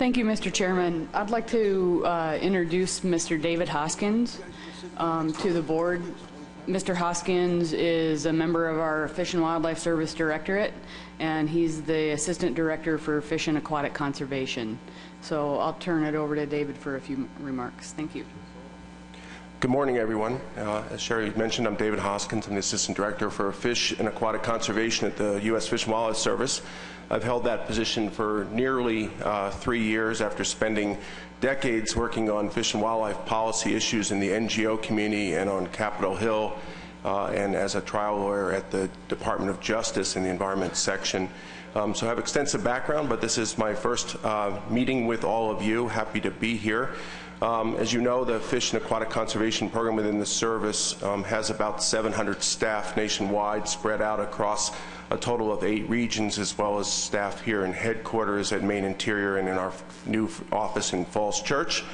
Thank you, Mr. Chairman. I'd like to introduce Mr. David Hoskins to the board. Mr. Hoskins is a member of our Fish and Wildlife Service Directorate, and he's the Assistant Director for Fish and Aquatic Conservation. So I'll turn it over to David for a few remarks. Thank you. Good morning, everyone. As Sherry mentioned, I'm David Hoskins. I'm the Assistant Director for Fish and Aquatic Conservation at the U.S. Fish and Wildlife Service. I've held that position for nearly 3 years after spending decades working on fish and wildlife policy issues in the NGO community and on Capitol Hill, and as a trial lawyer at the Department of Justice in the Environment section. So I have extensive background, but this is my first meeting with all of you. Happy to be here. As you know, the Fish and Aquatic Conservation Program within the service has about 700 staff nationwide, spread out across a total of 8 regions, as well as staff here in headquarters at Main Interior and in our new office in Falls Church.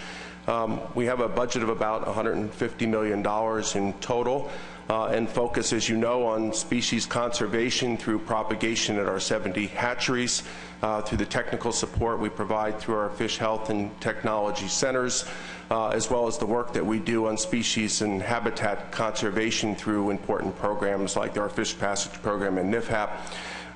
We have a budget of about $150 million in total, and focus, as you know, on species conservation through propagation at our 70 hatcheries, through the technical support we provide through our fish health and technology centers, as well as the work that we do on species and habitat conservation through important programs like our Fish Passage Program and NIFHAP.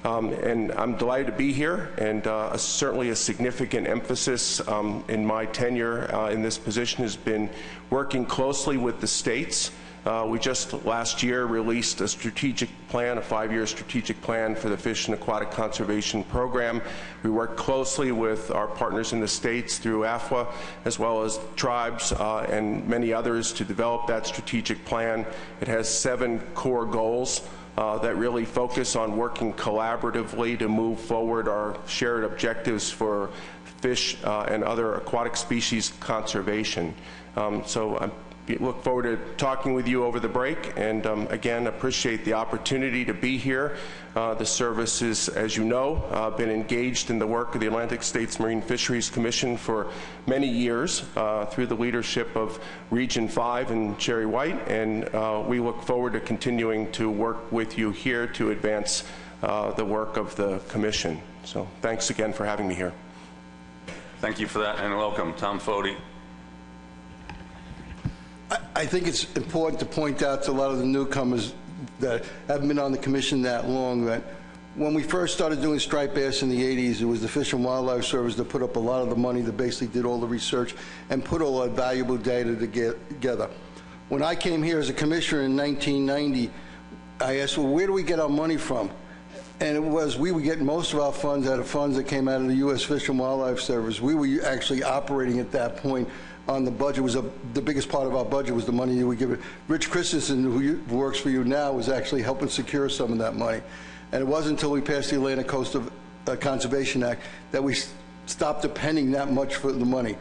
And I'm delighted to be here, and certainly a significant emphasis in my tenure in this position has been working closely with the states. We just last year released a strategic plan, a 5-year strategic plan for the Fish and Aquatic Conservation Program. We work closely with our partners in the states through AFWA, as well as tribes and many others to develop that strategic plan. It has 7 core goals that really focus on working collaboratively to move forward our shared objectives for fish and other aquatic species conservation. So I look forward to talking with you over the break, and again, appreciate the opportunity to be here. The service is, as you know, been engaged in the work of the Atlantic States Marine Fisheries Commission for many years through the leadership of Region 5 and Sherry White, and we look forward to continuing to work with you here to advance the work of the Commission. So thanks again for having me here. Thank you for that, and welcome. Tom Foti. I think it's important to point out to a lot of the newcomers that haven't been on the Commission that long that when we first started doing striped bass in the 80s, it was the Fish and Wildlife Service that put up a lot of the money, that basically did all the research and put all that valuable data together. When I came here as a commissioner in 1990, I asked, well, where do we get our money from? And it was, we would get most of our funds out of funds that came out of the U.S. Fish and Wildlife Service. We were actually operating at that point on the budget. The biggest part of our budget was the money you would give it. Rich Christensen, who works for you now, was actually helping secure some of that money. And it wasn't until we passed the Atlantic Coast Conservation Act that we stopped depending that much for the money.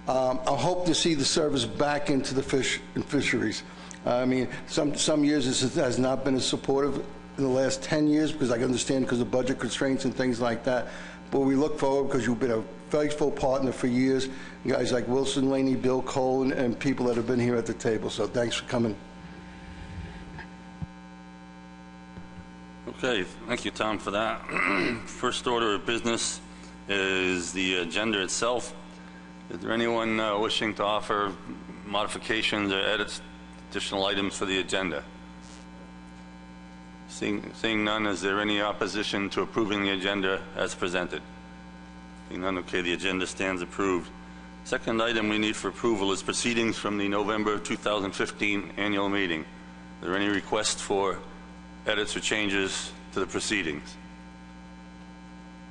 I hope to see the service back into the fish and fisheries. I mean, some years this has not been as supportive in the last 10 years, because I understand because of budget constraints and things like that. But we look forward, because you've been a faithful partner for years. Guys like Wilson Laney, Bill Cole, and people that have been here at the table. So thanks for coming. Okay, thank you, Tom, for that. First order of business is the agenda itself. Is there anyone wishing to offer modifications or edits, additional items for the agenda? Seeing none, is there any opposition to approving the agenda as presented? Seeing none, okay, the agenda stands approved. Second item we need for approval is proceedings from the November 2015 annual meeting. Are there any requests for edits or changes to the proceedings?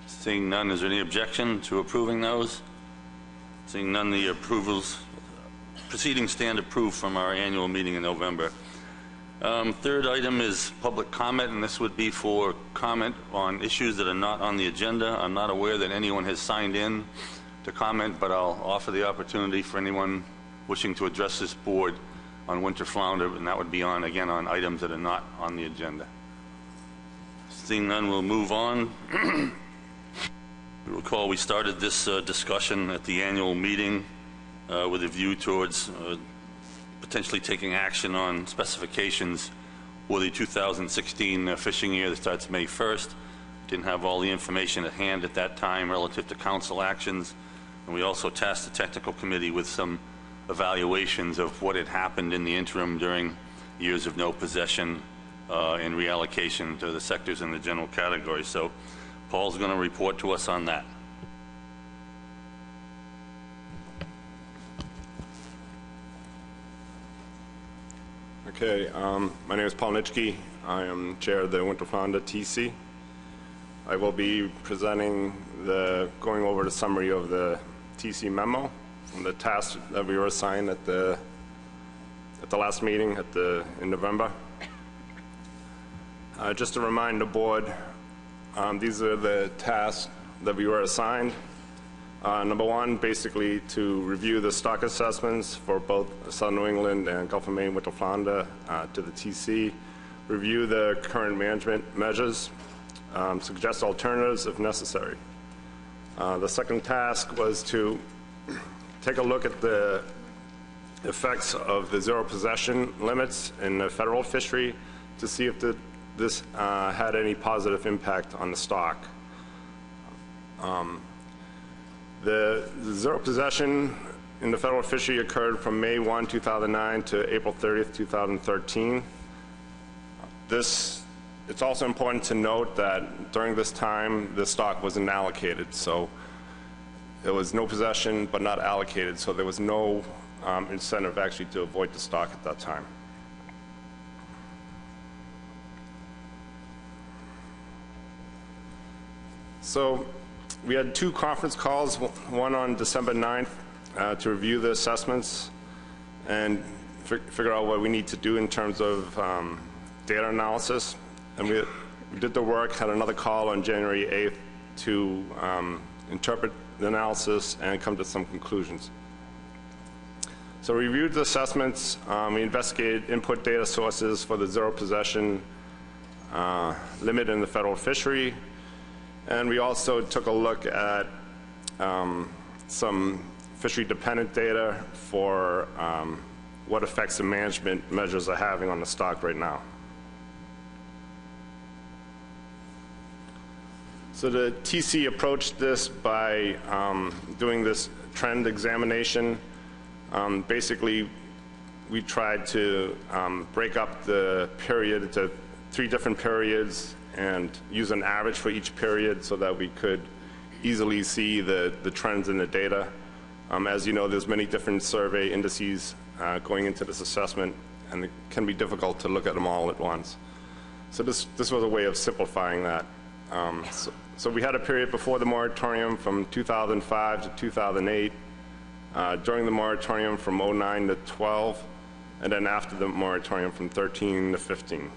Seeing none, is there any objection to approving those? Seeing none, the proceedings stand approved from our annual meeting in November. Third item is public comment, and this would be for comment on issues that are not on the agenda. I'm not aware that anyone has signed in to comment, but I'll offer the opportunity for anyone wishing to address this board on winter flounder, and that would be on, again, on items that are not on the agenda. Seeing none, we'll move on. You recall we started this discussion at the annual meeting with a view towards potentially taking action on specifications for the 2016 fishing year that starts May 1st. Didn't have all the information at hand at that time relative to council actions. And we also tasked the technical committee with some evaluations of what had happened in the interim during years of no possession and reallocation to the sectors in the general category. So Paul's going to report to us on that. Okay, my name is Paul Nitschke. I am chair of the Winter Flounder TC. I will be presenting going over the summary of the TC memo and the task that we were assigned at the last meeting in November. Just to remind the board, these are the tasks that we were assigned. Number one, basically to review the stock assessments for both Southern New England and Gulf of Maine winter flounder to the TC, review the current management measures, suggest alternatives if necessary. The second task was to take a look at the effects of the zero possession limits in the federal fishery to see if this had any positive impact on the stock. The zero possession in the federal fishery occurred from May 1, 2009 to April 30th, 2013. It's also important to note that during this time, the stock wasn't allocated. So there was no possession, but not allocated. So there was no incentive actually to avoid the stock at that time. So we had two conference calls, one on December 9th to review the assessments and figure out what we need to do in terms of data analysis. And we did the work, had another call on January 8th to interpret the analysis and come to some conclusions. So we reviewed the assessments, we investigated input data sources for the zero possession limit in the federal fishery, and we also took a look at some fishery-dependent data for what effects the management measures are having on the stock right now. So the TC approached this by doing this trend examination. Basically, we tried to break up the period into 3 different periods and use an average for each period so that we could easily see the trends in the data. As you know, there's many different survey indices going into this assessment, and it can be difficult to look at them all at once. So this was a way of simplifying that. So we had a period before the moratorium from 2005 to 2008, during the moratorium from 09 to 12, and then after the moratorium from 13 to 15.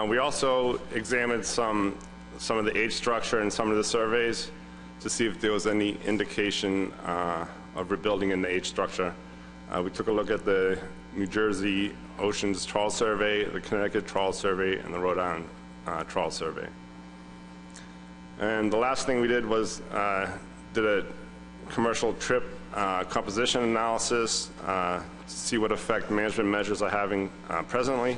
We also examined some of the age structure in some of the surveys to see if there was any indication of rebuilding in the age structure. We took a look at the New Jersey Oceans Trawl Survey, the Connecticut Trawl Survey, and the Rhode Island Trawl Survey. And the last thing we did was did a commercial trip composition analysis to see what effect management measures are having presently.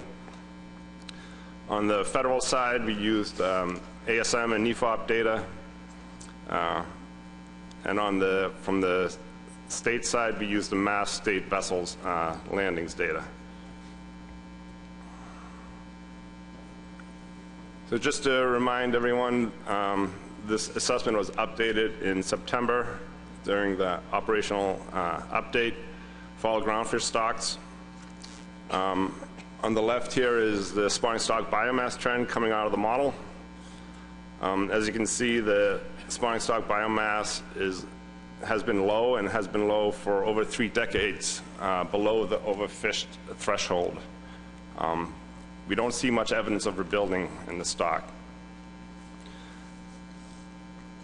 On the federal side, we used ASM and NEFOP data, and from the state side, we used the mass state vessels landings data. So just to remind everyone, this assessment was updated in September during the operational update for all groundfish stocks. On the left here is the spawning stock biomass trend coming out of the model. As you can see, the spawning stock biomass has been low and has been low for over 3 decades, below the overfished threshold. We don't see much evidence of rebuilding in the stock.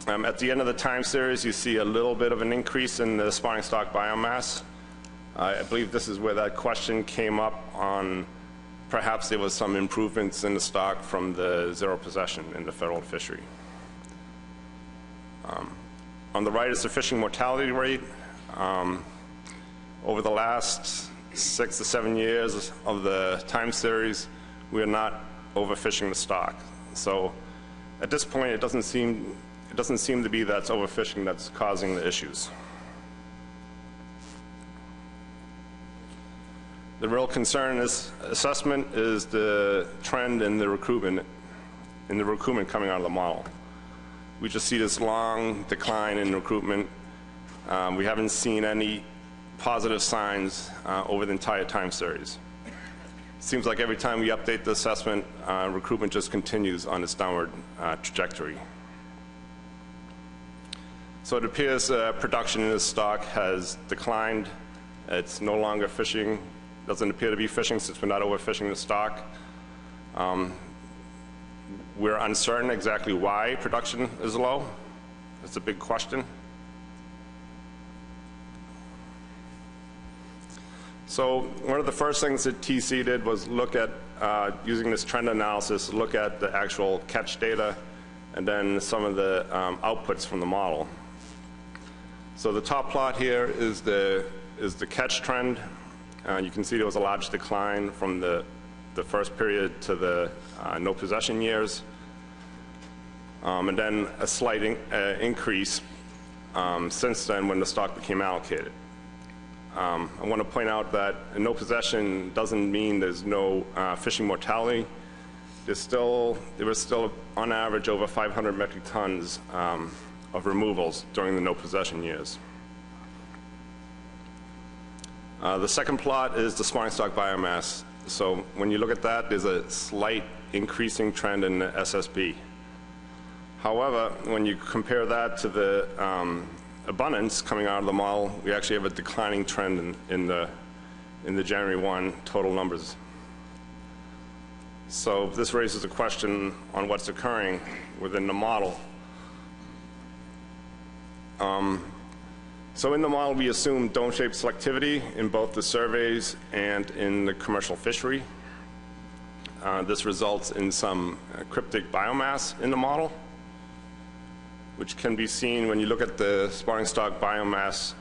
At the end of the time series, you see a little bit of an increase in the spawning stock biomass. I believe this is where that question came up on perhaps there was some improvements in the stock from the zero possession in the federal fishery. On the right is the fishing mortality rate. Over the last 6 to 7 years of the time series, we are not overfishing the stock. So at this point, it doesn't seem it doesn't seem to be that's overfishing that's causing the issues. The real concern in this assessment is the trend in the recruitment coming out of the model. We just see this long decline in recruitment. We haven't seen any positive signs over the entire time series. It seems like every time we update the assessment, recruitment just continues on its downward trajectory. So it appears production in this stock has declined. It's no longer fishing. Doesn't appear to be fishing since we're not overfishing the stock. We're uncertain exactly why production is low. It's a big question. So one of the first things that TC did was look at, using this trend analysis, look at the actual catch data and then some of the outputs from the model. So the top plot here is the catch trend. You can see there was a large decline from the first period to the no possession years, and then a slight increase since then when the stock became allocated. I want to point out that no possession doesn't mean there's no fishing mortality. There was still on average over 500 metric tons of removals during the no possession years. The second plot is the spawning stock biomass. So when you look at that, there's a slight increasing trend in the SSB. However, when you compare that to the abundance coming out of the model, we actually have a declining trend in the January 1 total numbers. So this raises a question on what's occurring within the model. So in the model, we assume dome-shaped selectivity in both the surveys and in the commercial fishery. This results in some cryptic biomass in the model, which can be seen when you look at the spawning stock biomass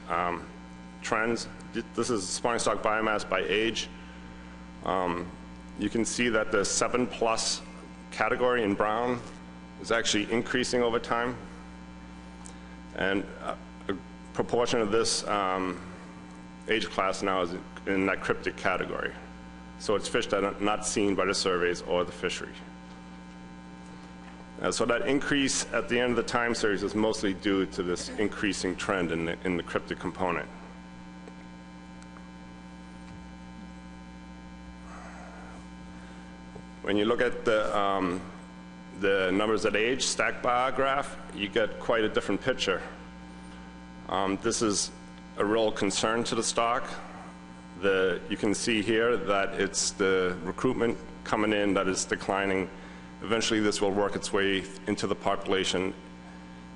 trends. This is spawning stock biomass by age. You can see that the 7+ category in brown is actually increasing over time. And a proportion of this age class now is in that cryptic category. So it's fish that are not seen by the surveys or the fishery. So that increase at the end of the time series is mostly due to this increasing trend in the cryptic component. When you look at the numbers at age, stack bar graph, you get quite a different picture. This is a real concern to the stock. You can see here that it's the recruitment coming in that is declining. Eventually this will work its way into the population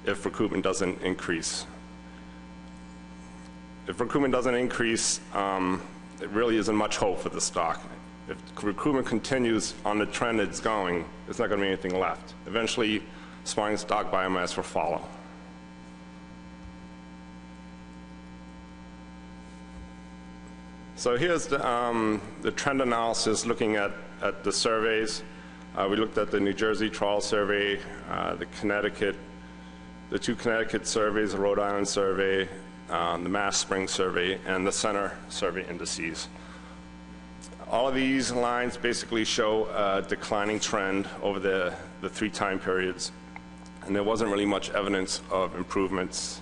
if recruitment doesn't increase. If recruitment doesn't increase, it really isn't much hope for the stock. If recruitment continues on the trend it's going, there's not going to be anything left. Eventually, spawning stock biomass will follow. So here's the trend analysis looking at the surveys. We looked at the New Jersey trawl survey, the two Connecticut surveys, the Rhode Island survey, the Mass Spring survey, and the center survey indices. All of these lines basically show a declining trend over the 3 time periods, and there wasn't really much evidence of improvements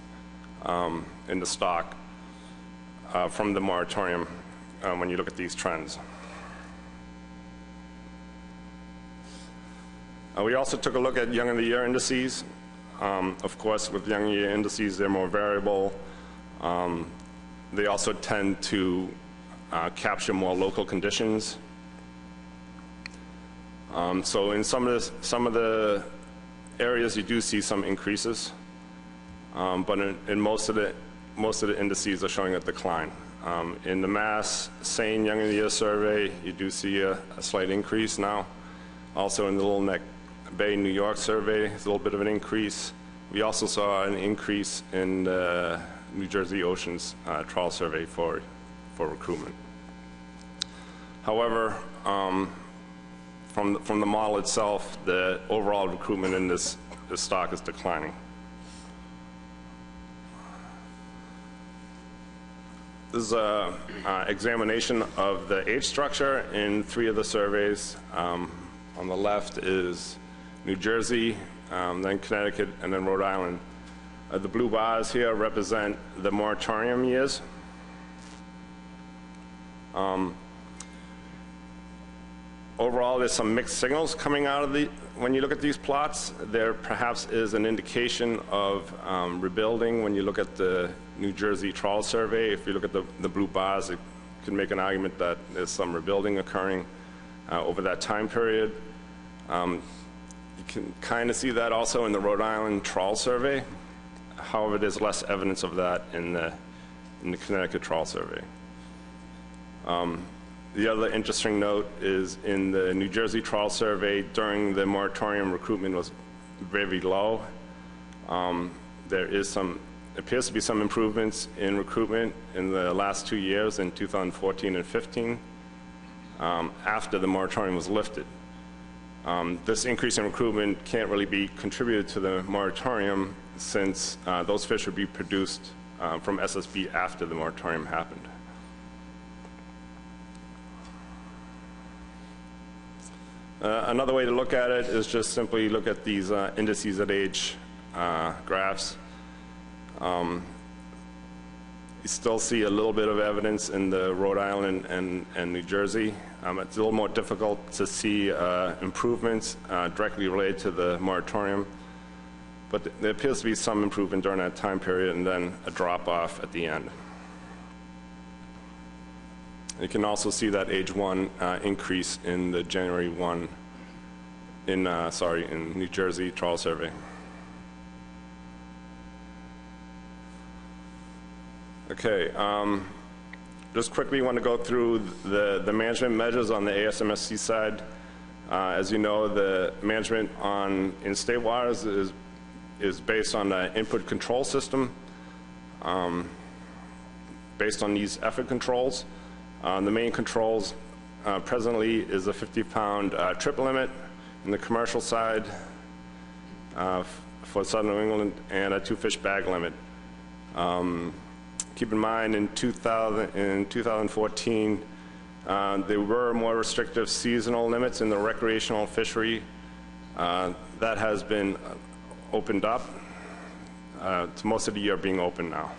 in the stock from the moratorium when you look at these trends. We also took a look at young of the year indices. Of course, with young of the year indices, they're more variable. They also tend to capture more local conditions. So in some of the areas, you do see some increases, but in most of the indices are showing a decline. In the Mass Seine Young of the Year survey, you do see a slight increase now. Also in the Little Neck Bay, New York survey, there's a little bit of an increase. We also saw an increase in the New Jersey Oceans trawl survey for recruitment. However, from the model itself, the overall recruitment in this stock is declining. This is an examination of the age structure in 3 of the surveys. On the left is New Jersey, then Connecticut, and then Rhode Island. The blue bars here represent the moratorium years. Overall, there's some mixed signals coming out of when you look at these plots. There perhaps is an indication of rebuilding when you look at the New Jersey trawl survey. If you look at the blue bars, it can make an argument that there's some rebuilding occurring over that time period. You can kind of see that also in the Rhode Island trawl survey. However, there's less evidence of that in the Connecticut trawl survey. The other interesting note is in the New Jersey trawl survey, during the moratorium, recruitment was very low. There appears to be some improvements in recruitment in the last 2 years, in 2014 and 15, after the moratorium was lifted. This increase in recruitment can't really be contributed to the moratorium, since those fish would be produced from SSB after the moratorium happened. Another way to look at it is just simply look at these indices at age graphs. You still see a little bit of evidence in the Rhode Island and New Jersey. It's a little more difficult to see improvements directly related to the moratorium, but there appears to be some improvement during that time period and then a drop-off at the end. You can also see that age 1 increase in the January 1 in New Jersey trawl survey. Okay, just quickly want to go through the management measures on the ASMFC side. As you know, the management in state waters is based on the input control system, based on these effort controls. The main controls presently is a 50-pound trip limit in the commercial side for Southern New England, and a 2-fish bag limit. Keep in mind, in 2014, there were more restrictive seasonal limits in the recreational fishery. That has been opened up to most of the year being open now.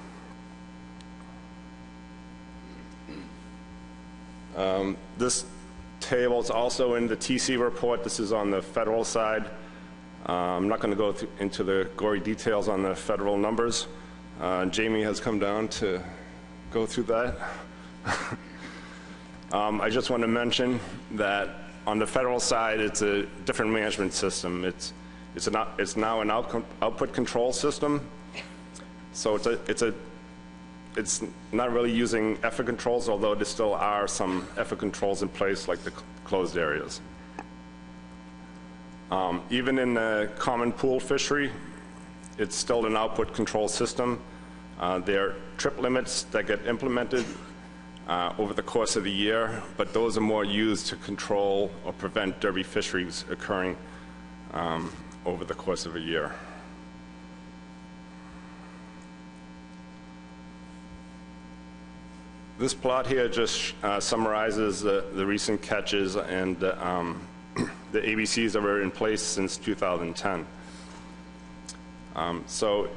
This table is also in the TC report. This is on the federal side. I'm not going to go into the gory details on the federal numbers. Jamie has come down to go through that. I just want to mention that on the federal side, it's a different management system. It's now an output control system. So it's not really using effort controls, although there still are some effort controls in place, like the closed areas. Even in the common pool fishery, it's still an output control system. There are trip limits that get implemented over the course of the year, but those are more used to control or prevent derby fisheries occurring over the course of a year. This plot here just summarizes the recent catches and the ABCs that were in place since 2010. So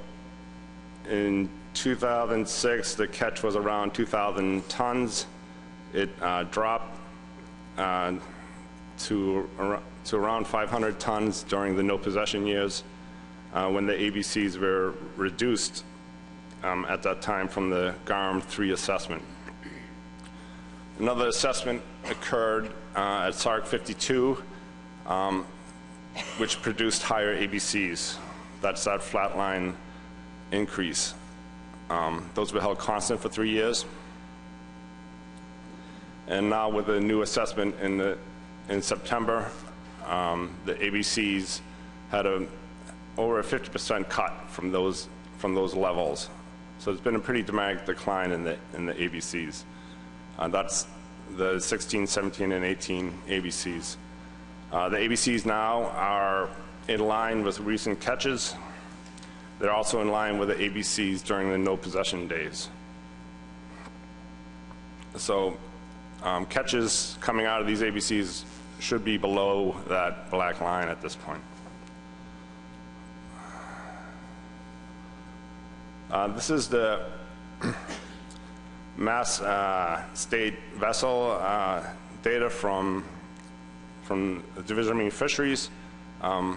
in 2006, the catch was around 2,000 tons. It dropped to around 500 tons during the no possession years, when the ABCs were reduced at that time from the GARM 3 assessment. Another assessment occurred at SARC 52, which produced higher ABCs. That's that flat line increase. Those were held constant for 3 years. And now with the new assessment in September, the ABCs had over a 50% cut from those levels. So there's been a pretty dramatic decline in the ABCs. That's the 16, 17, and 18 ABCs. The ABCs now are in line with recent catches. They're also in line with the ABCs during the no possession days. So catches coming out of these ABCs should be below that black line at this point. This is the Mass State vessel data from the Division of Marine Fisheries. I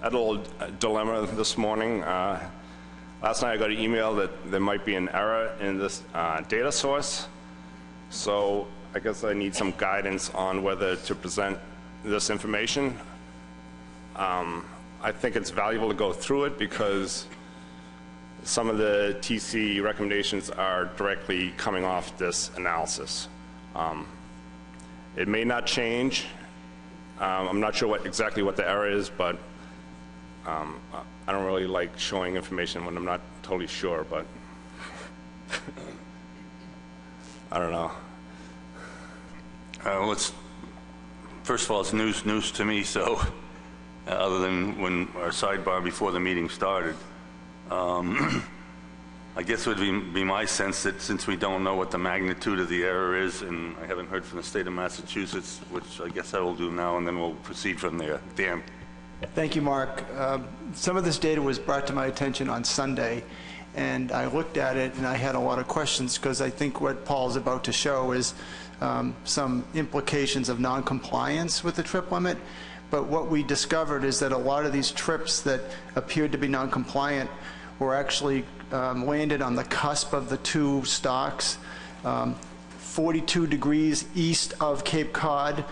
had a little dilemma this morning. Last night I got an email that there might be an error in this data source. So I guess I need some guidance on whether to present this information. I think it's valuable to go through it because some of the TC recommendations are directly coming off this analysis. It may not change. I'm not sure exactly what the error is, but I don't really like showing information when I'm not totally sure, but I don't know. First of all, it's news to me, so other than when our sidebar before the meeting started. I guess it would be my sense that since we don't know what the magnitude of the error is, and I haven't heard from the state of Massachusetts, which I guess I will do now, and then we'll proceed from there. Dan. Thank you, Mark. Some of this data was brought to my attention on Sunday, and I looked at it and I had a lot of questions because I think what Paul's about to show is some implications of non-compliance with the trip limit. But what we discovered is that a lot of these trips that appeared to be non-compliant were actually landed on the cusp of the two stocks. 42 degrees east of Cape Cod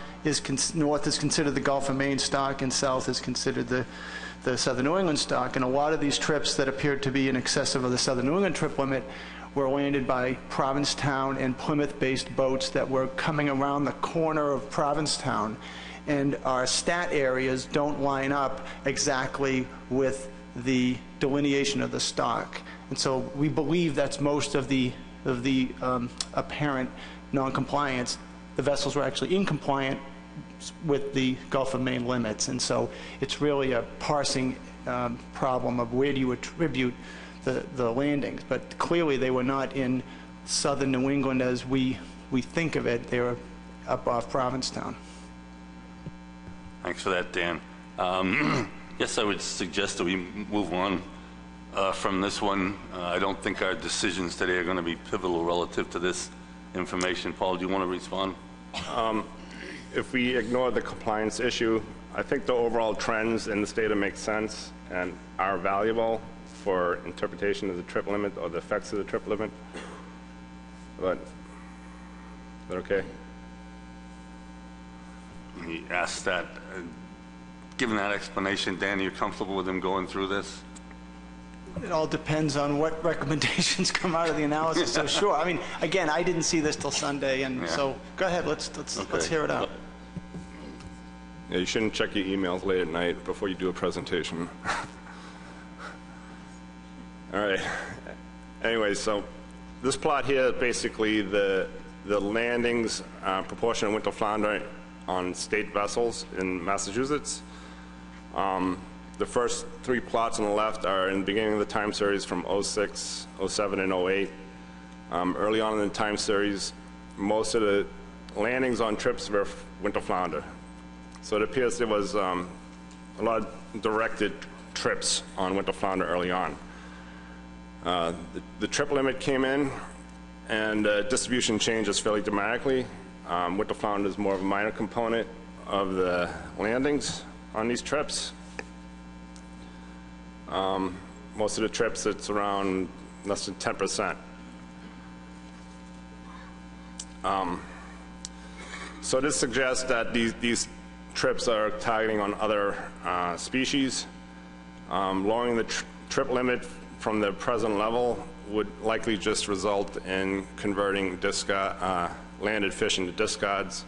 north is considered the Gulf of Maine stock, and south is considered the Southern New England stock. And a lot of these trips that appeared to be in excess of the Southern New England trip limit were landed by Provincetown and Plymouth-based boats that were coming around the corner of Provincetown. And our stat areas don't line up exactly with the delineation of the stock. And so we believe that's most of the apparent non-compliance. The vessels were actually incompliant with the Gulf of Maine limits. And so it's really a parsing problem of where do you attribute the landings. But clearly they were not in southern New England as we think of it. They were up off Provincetown. Thanks for that, Dan. Yes, I would suggest that we move on from this one. I don't think our decisions today are going to be pivotal relative to this information. Paul, do you want to respond? If we ignore the compliance issue, I think the overall trends in this data make sense and are valuable for interpretation of the trip limit or the effects of the trip limit. But, is that okay? He asked that. Given that explanation, Dan, are you comfortable with him going through this? It all depends on what recommendations come out of the analysis. So sure. I mean, again, I didn't see this till Sunday, and so go ahead. Let's hear it out. Yeah, you shouldn't check your emails late at night before you do a presentation. All right. Anyway, so this plot here is basically the landings proportion of winter flounder on state vessels in Massachusetts. The first three plots on the left are in the beginning of the time series from 06, 07, and 08. Early on in the time series, most of the landings on trips were winter flounder. So it appears there was a lot of directed trips on winter flounder early on. The trip limit came in, and distribution changes fairly dramatically. Winter flounder is more of a minor component of the landings on these trips. Most of the trips, it's around less than 10%. So this suggests that these trips are targeting on other species. Lowering the trip limit from the present level would likely just result in converting landed fish into discards.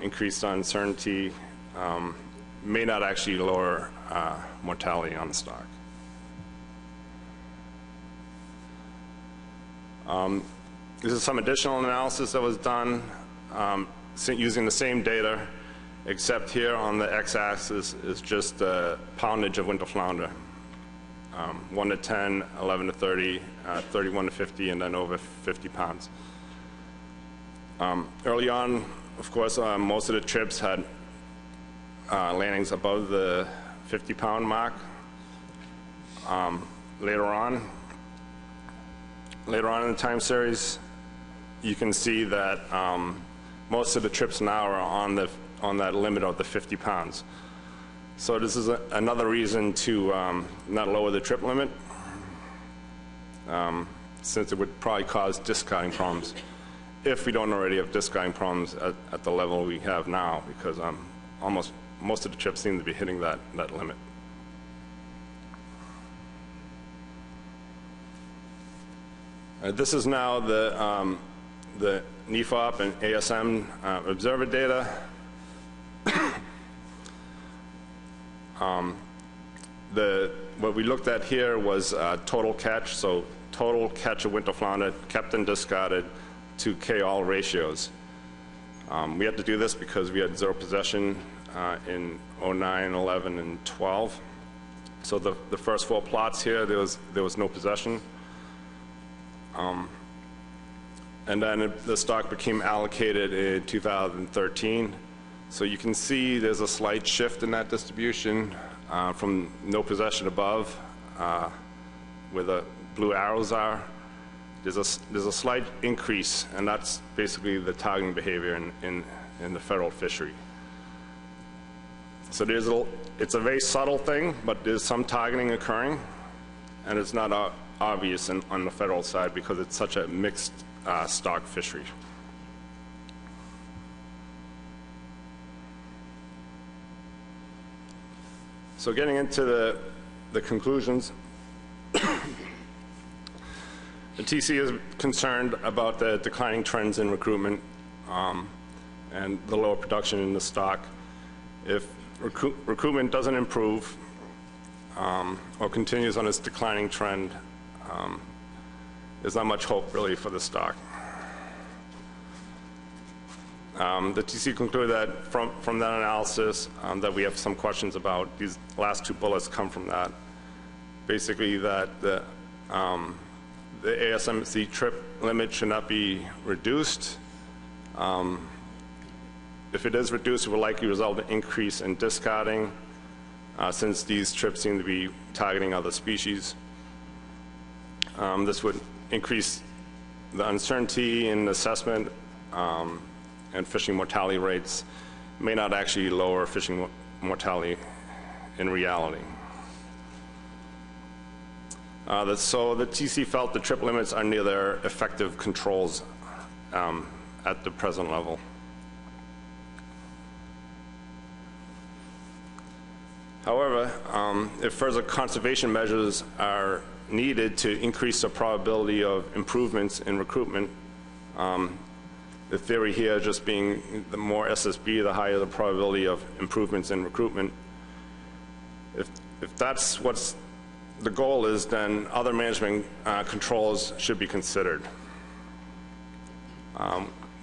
Increased uncertainty may not actually lower mortality on the stock. This is some additional analysis that was done using the same data, except here on the x-axis is just the poundage of winter flounder. 1 to 10, 11 to 30, 31 to 50, and then over 50 pounds. Early on, of course, most of the trips had landings above the 50-pound mark. Later on in the time series, you can see that most of the trips now are on that limit of the 50 pounds. So this is another reason to not lower the trip limit, since it would probably cause discarding problems if we don't already have discarding problems at the level we have now, because most of the trips seem to be hitting that limit. This is now the NEFOP and ASM observer data. What we looked at here was total catch, so total catch of winter flounder, kept and discarded, to K-all ratios. We had to do this because we had zero possession in 09, 11, and 12. So the first 4 plots here, there was no possession. And then the stock became allocated in 2013. So you can see there's a slight shift in that distribution from no possession above, where the blue arrows are. There's a slight increase, and that's basically the targeting behavior in the federal fishery. So it's a very subtle thing, but there's some targeting occurring, and it's not obvious on the federal side because it's such a mixed stock fishery. So getting into the conclusions, the TC is concerned about the declining trends in recruitment and the lower production in the stock. If recruitment doesn't improve or continues on its declining trend, there's not much hope really for the stock. The TC concluded that from that analysis that we have some questions about. These last 2 bullets come from that. Basically that the ASMFC trip limit should not be reduced. If it is reduced, it will likely result in an increase in discarding since these trips seem to be targeting other species. This would increase the uncertainty in assessment and fishing mortality rates, may not actually lower fishing mortality in reality. So the TC felt the trip limits are near their effective controls at the present level. However, if further conservation measures are needed to increase the probability of improvements in recruitment, the theory here just being the more SSB, the higher the probability of improvements in recruitment. If that's what's the goal is, then other management controls should be considered.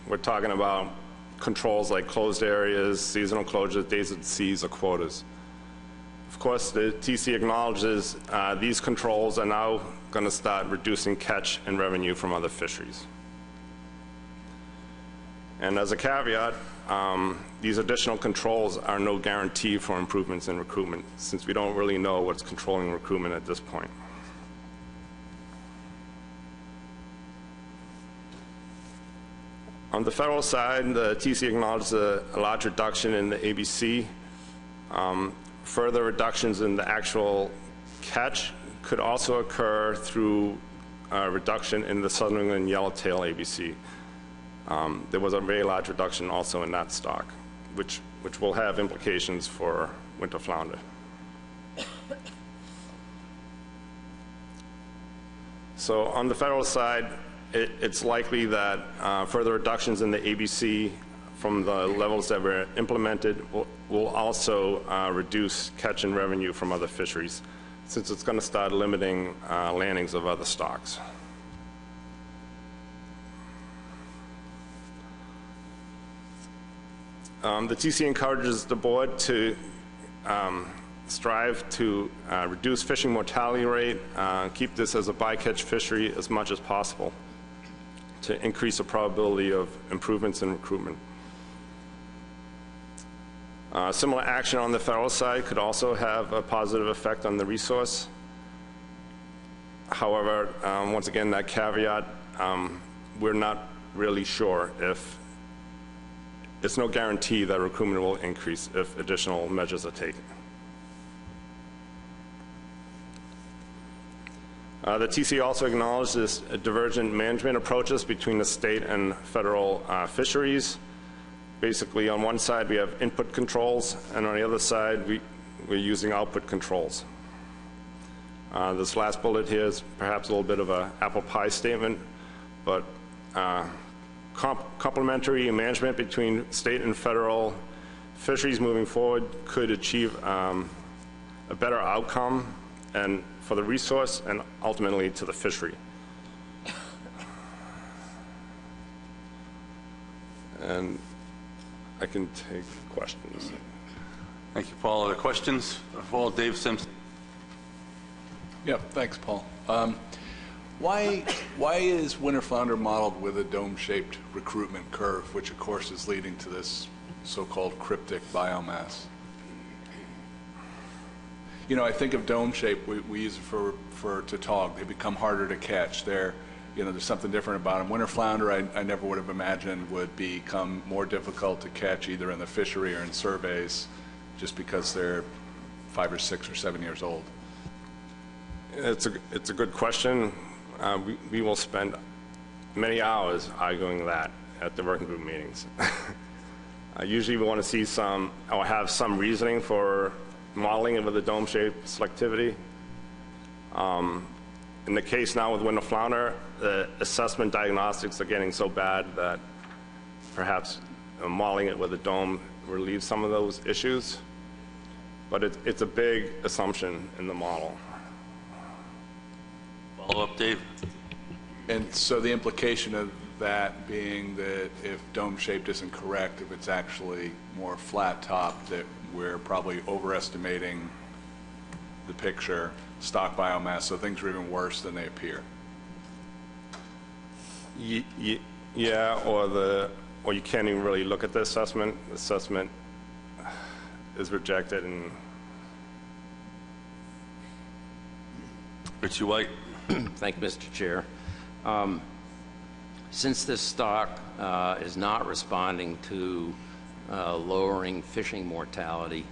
We're talking about controls like closed areas, seasonal closures, days at seas, or quotas. Of course, the TC acknowledges these controls are now going to start reducing catch and revenue from other fisheries. And as a caveat, these additional controls are no guarantee for improvements in recruitment, since we don't really know what's controlling recruitment at this point. On the federal side, the TC acknowledges a large reduction in the ABC. Further reductions in the actual catch could also occur through a reduction in the southern England yellowtail ABC. There was a very large reduction also in that stock, which will have implications for winter flounder. So on the federal side, it's likely that further reductions in the ABC from the levels that were implemented will also reduce catch and revenue from other fisheries, since it's going to start limiting landings of other stocks. The TC encourages the board to strive to reduce fishing mortality rate, keep this as a bycatch fishery as much as possible to increase the probability of improvements in recruitment. Similar action on the federal side could also have a positive effect on the resource. However, once again, that caveat, we're not really sure if it's no guarantee that recruitment will increase if additional measures are taken. The TC also acknowledges divergent management approaches between the state and federal fisheries. Basically, on one side, we have input controls, and on the other side, we're using output controls. This last bullet here is perhaps a little bit of an apple pie statement, but complementary management between state and federal fisheries moving forward could achieve a better outcome and for the resource and ultimately to the fishery. And I can take questions. Thank you, Paul. Other questions? Paul, Dave Simpson. Yep, thanks, Paul. Why is winter flounder modeled with a dome-shaped recruitment curve, which of course is leading to this so-called cryptic biomass? You know, I think of dome shape, we use it for tautog. They become harder to catch. There's something different about them. Winter flounder, I never would have imagined would become more difficult to catch either in the fishery or in surveys just because they're 5 or 6 or 7 years old. It's a good question. We will spend many hours arguing that at the working group meetings. Usually we want to see some, or have some reasoning for modeling it with a dome-shaped selectivity. In the case now with winter flounder, the assessment diagnostics are getting so bad that perhaps modeling it with a dome relieves some of those issues. But it's a big assumption in the model. Follow-up, Dave? And so the implication of that being that if dome-shaped isn't correct, if it's actually more flat-top, that we're probably overestimating the picture, stock biomass, so things are even worse than they appear. Yeah, or you can't even really look at the assessment. The assessment is rejected. And Richie White. Thank you, Mr. Chair. Since this stock is not responding to lowering fishing mortality,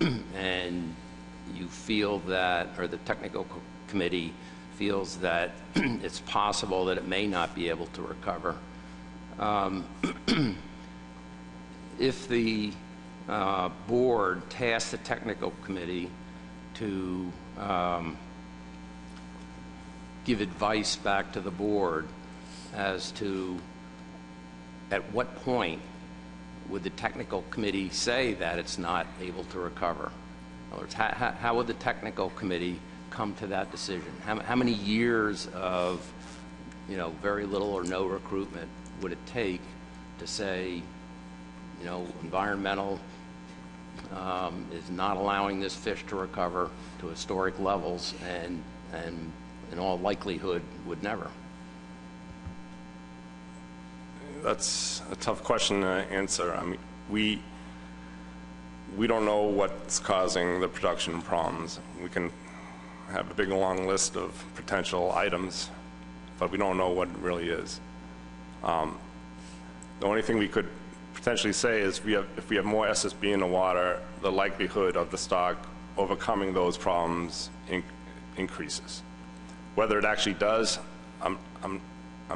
and you feel that, or the technical committee feels that it's possible that it may not be able to recover, if the board tasks the technical committee to give advice back to the board as to at what point would the technical committee say that it's not able to recover? In other words, how would the technical committee come to that decision? How many years of, very little or no recruitment would it take to say, environmental is not allowing this fish to recover to historic levels, and in all likelihood would never? that's a tough question to answer. I mean, we don't know what's causing the production problems. We can have a big long list of potential items, but we don't know what it really is. The only thing we could potentially say is if we have more SSB in the water, the likelihood of the stock overcoming those problems increases. Whether it actually does, I'm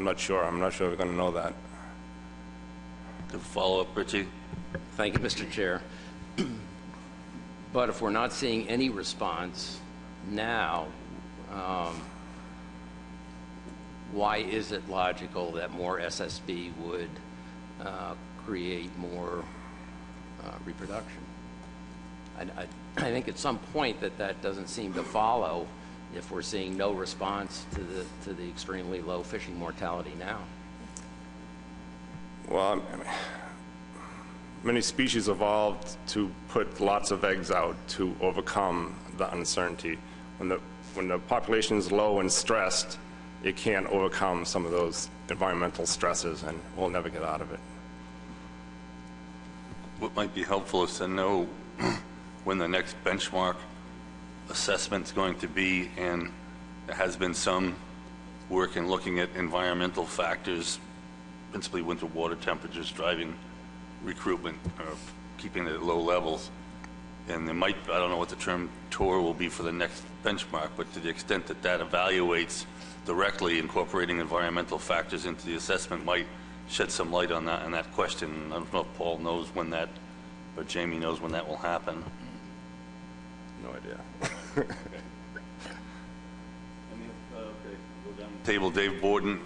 not sure. I'm not sure we're going to know that. To follow up, Richie. Thank you, Mr. Chair. But if we're not seeing any response now, why is it logical that more SSB would create more reproduction? I think at some point that doesn't seem to follow if we're seeing no response to the extremely low fishing mortality now. Well, many species evolved to put lots of eggs out to overcome the uncertainty. When the population is low and stressed, it can't overcome some of those environmental stresses, and we'll never get out of it. What might be helpful is to know when the next benchmark assessment's going to be, and there has been some work in looking at environmental factors, principally winter water temperatures driving recruitment or keeping it at low levels. And there might, I don't know what the term tour will be for the next benchmark, but to the extent that that evaluates directly incorporating environmental factors into the assessment might shed some light on that question. I don't know if Paul knows when that, or Jamie knows when that will happen. No idea. Table, Dave Borden.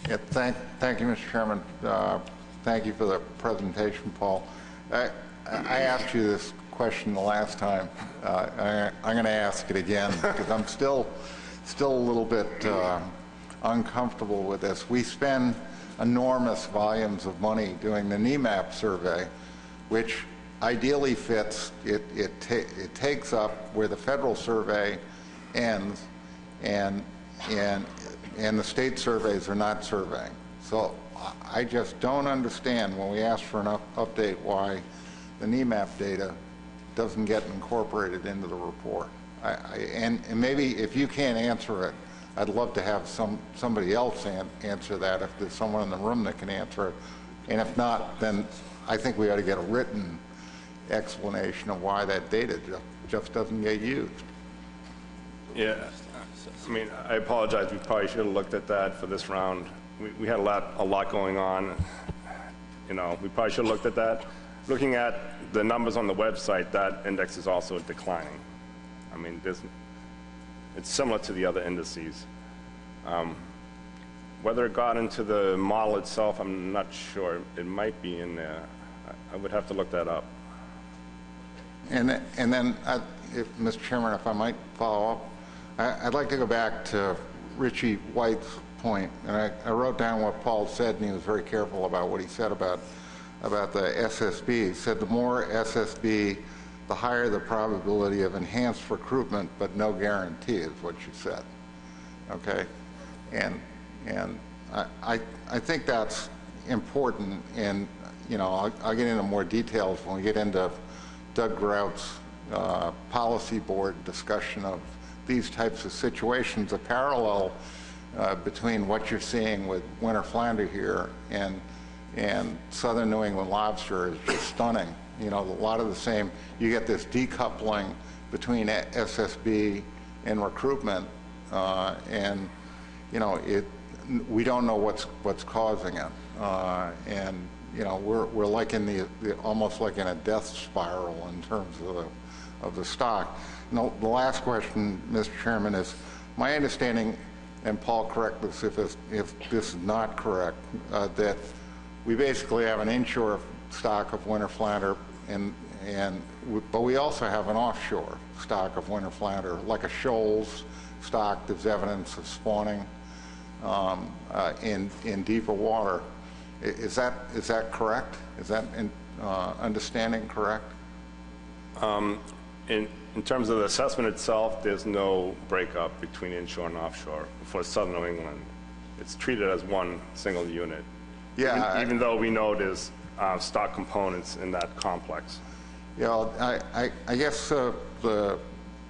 Yeah, thank you, Mr. Chairman. Thank you for the presentation, Paul. I asked you this question the last time. I'm going to ask it again because I'm still a little bit uncomfortable with this. We spend enormous volumes of money doing the NEMAP survey, which ideally fits. It takes up where the federal survey ends, and the state surveys are not surveying. So I just don't understand when we ask for an update why the NEMAP data doesn't get incorporated into the report. And maybe if you can't answer it, I'd love to have somebody else answer that if there's someone in the room that can answer it. And if not, then I think we ought to get a written explanation of why that data just doesn't get used. Yeah, I mean, I apologize. We probably should have looked at that for this round. We had a lot going on. You know, we probably should have looked at that. Looking at the numbers on the website, that index is also declining. I mean, it's similar to the other indices. Whether it got into the model itself, I'm not sure. It might be in there. I would have to look that up. And then, Mr. Chairman, if I might follow up, I'd like to go back to Richie White's point. And I wrote down what Paul said, and he was very careful about what he said about the SSB. He said the more SSB, the higher the probability of enhanced recruitment, but no guarantee, is what you said. Okay? And I think that's important, and you know, I'll get into more details when we get into Doug Grout's policy board discussion of these types of situations. A parallel between what you're seeing with winter flounder here and southern New England lobster is just stunning. You know, a lot of the same, you get this decoupling between SSB and recruitment, and you know, we don't know what's causing it, and you know, we're like in almost like in a death spiral in terms of the stock. No, the last question, Mr. Chairman, is my understanding, and Paul, correct this if this is not correct, that we basically have an inshore stock of winter flounder, but we also have an offshore stock of winter flounder, like a shoals stock. There's evidence of spawning in deeper water. Is that correct? Is that understanding correct? In terms of the assessment itself, there's no breakup between inshore and offshore for southern New England. It's treated as one single unit. Yeah. Even though we know there's stock components in that complex. Yeah, I guess the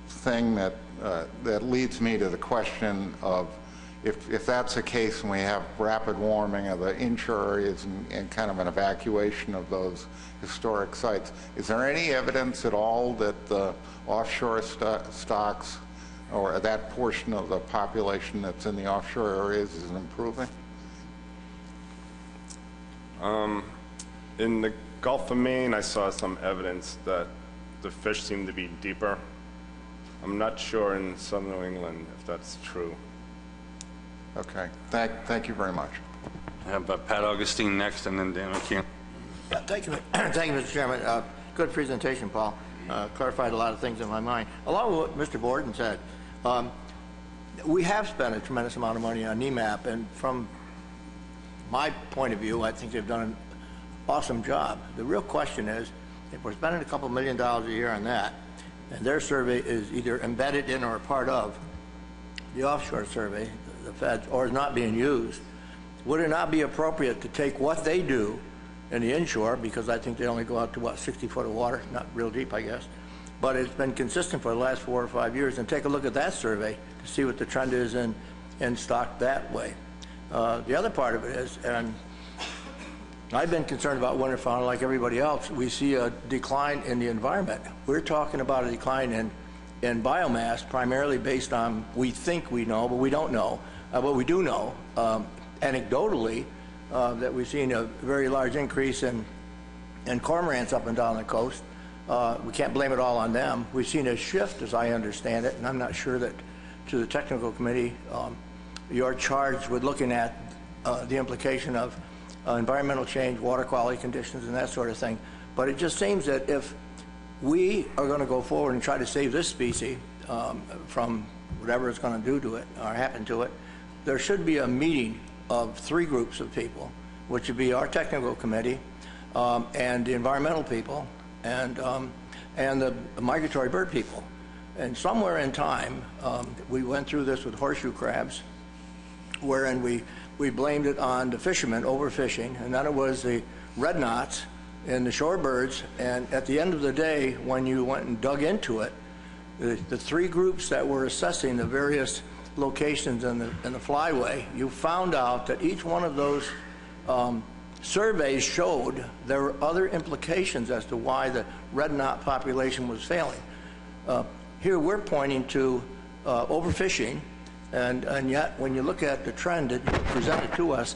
thing that leads me to the question of if that's the case and we have rapid warming of the inshore areas and kind of an evacuation of those historic sites, is there any evidence at all that the offshore stocks or that portion of the population that's in the offshore areas is improving? In the Gulf of Maine, I saw some evidence that the fish seem to be deeper. I'm not sure in southern New England if that's true. Okay. Thank you very much. I have Pat Augustine next, and then Dan McKeon. Yeah, thank you, Mr. Chairman. Good presentation, Paul. Clarified a lot of things in my mind. Along with what Mr. Borden said, we have spent a tremendous amount of money on NEMAP, and from my point of view, I think they've done awesome job. The real question is, if we're spending a couple $1 million a year on that, and their survey is either embedded in or a part of the offshore survey, the feds, or is not being used, would it not be appropriate to take what they do in the inshore, because I think they only go out to, what, 60 foot of water, not real deep, I guess, but it's been consistent for the last 4 or 5 years, and take a look at that survey to see what the trend is in stock that way. The other part of it is, and I've been concerned about winter flounder like everybody else, we see a decline in the environment. We're talking about a decline in biomass, primarily based on, we think we know, but we don't know. But we do know, anecdotally, that we've seen a very large increase in cormorants up and down the coast. We can't blame it all on them. We've seen a shift, as I understand it, and I'm not sure that to the technical committee, you're charged with looking at the implication of environmental change, water quality conditions, and that sort of thing. But it just seems that if we are going to go forward and try to save this species from whatever it's going to do to it or happen to it, there should be a meeting of 3 groups of people, which would be our technical committee and the environmental people and the migratory bird people. And somewhere in time, we went through this with horseshoe crabs, wherein we blamed it on the fishermen overfishing, and then it was the red knots and the shorebirds. And at the end of the day, when you went and dug into it, the 3 groups that were assessing the various locations in the flyway, you found out that each one of those surveys showed there were other implications as to why the red knot population was failing. Here we're pointing to overfishing, and yet when you look at the trend that you presented to us,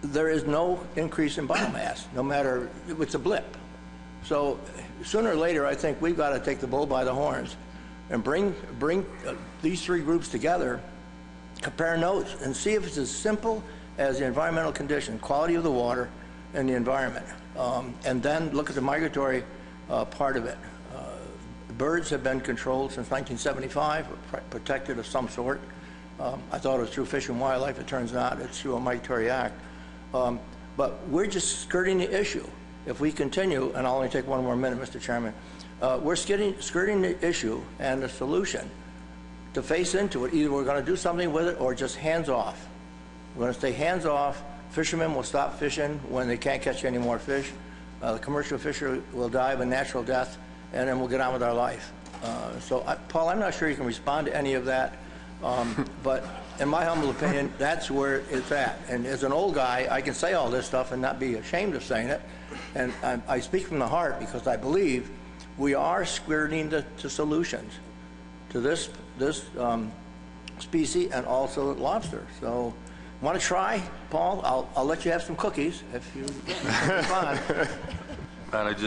there is no increase in biomass, no matter, it's a blip. So sooner or later, I think we've got to take the bull by the horns and bring these 3 groups together, compare notes, and see if it's as simple as the environmental condition, quality of the water, and the environment. And then look at the migratory part of it. Birds have been controlled since 1975, or protected of some sort. I thought it was through Fish and Wildlife. It turns out it's through a migratory act. But we're just skirting the issue. If we continue, and I'll only take 1 more minute, Mr. Chairman, we're skirting the issue and the solution to face into it. Either we're going to do something with it or just hands off. We're going to stay hands off. Fishermen will stop fishing when they can't catch any more fish. The commercial fisher will die of a natural death, and then we'll get on with our life. Paul, I'm not sure you can respond to any of that, but in my humble opinion, that's where it's at. And as an old guy, I can say all this stuff and not be ashamed of saying it. And I speak from the heart because I believe we are skirting to solutions to this species and also lobster. So, want to try, Paul? I'll let you have some cookies if you respond. Pat,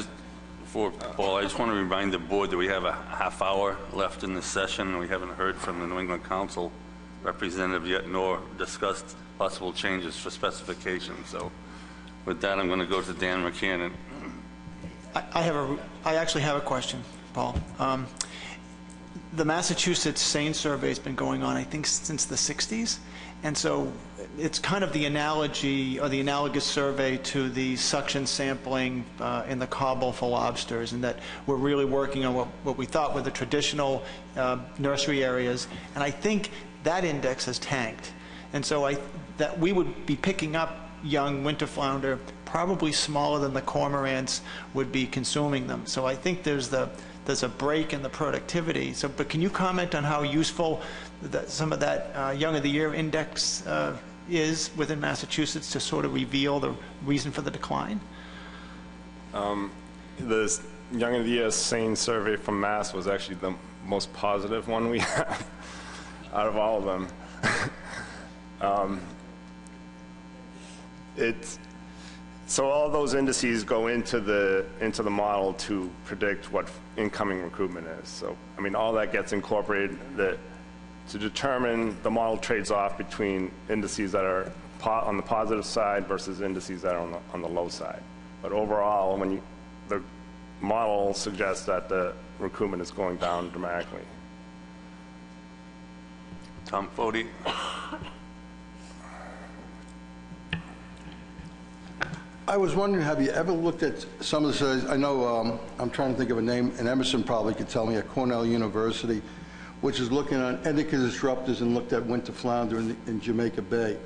before Paul, I just want to remind the board that we have a half hour left in this session, and we haven't heard from the New England Council representative yet, nor discussed possible changes for specifications. So with that, I'm going to go to Dan McCannon. I actually have a question, Paul. The Massachusetts SANE survey has been going on, I think, since the 60s. And so it's kind of the analogy or the analogous survey to the suction sampling in the cobble for lobsters, and that we're really working on what we thought were the traditional nursery areas. And I think that index has tanked. And so that we would be picking up young winter flounder probably smaller than the cormorants would be consuming them. So I think there's a break in the productivity. So, but can you comment on how useful some of that Young of the Year index is within Massachusetts to sort of reveal the reason for the decline? The Young of the Year SANE survey from Mass was actually the most positive one we have out of all of them. So all those indices go into the model to predict what incoming recruitment is. So I mean, all that gets incorporated to determine the model trades off between indices that are on the positive side versus indices that are on the low side. But overall, the model suggests that the recruitment is going down dramatically. Tom Foti. I was wondering, have you ever looked at some of the studies? I know, I'm trying to think of a name, and Emerson probably could tell me, at Cornell University, which is looking on endocrine disruptors and looked at winter flounder in Jamaica Bay.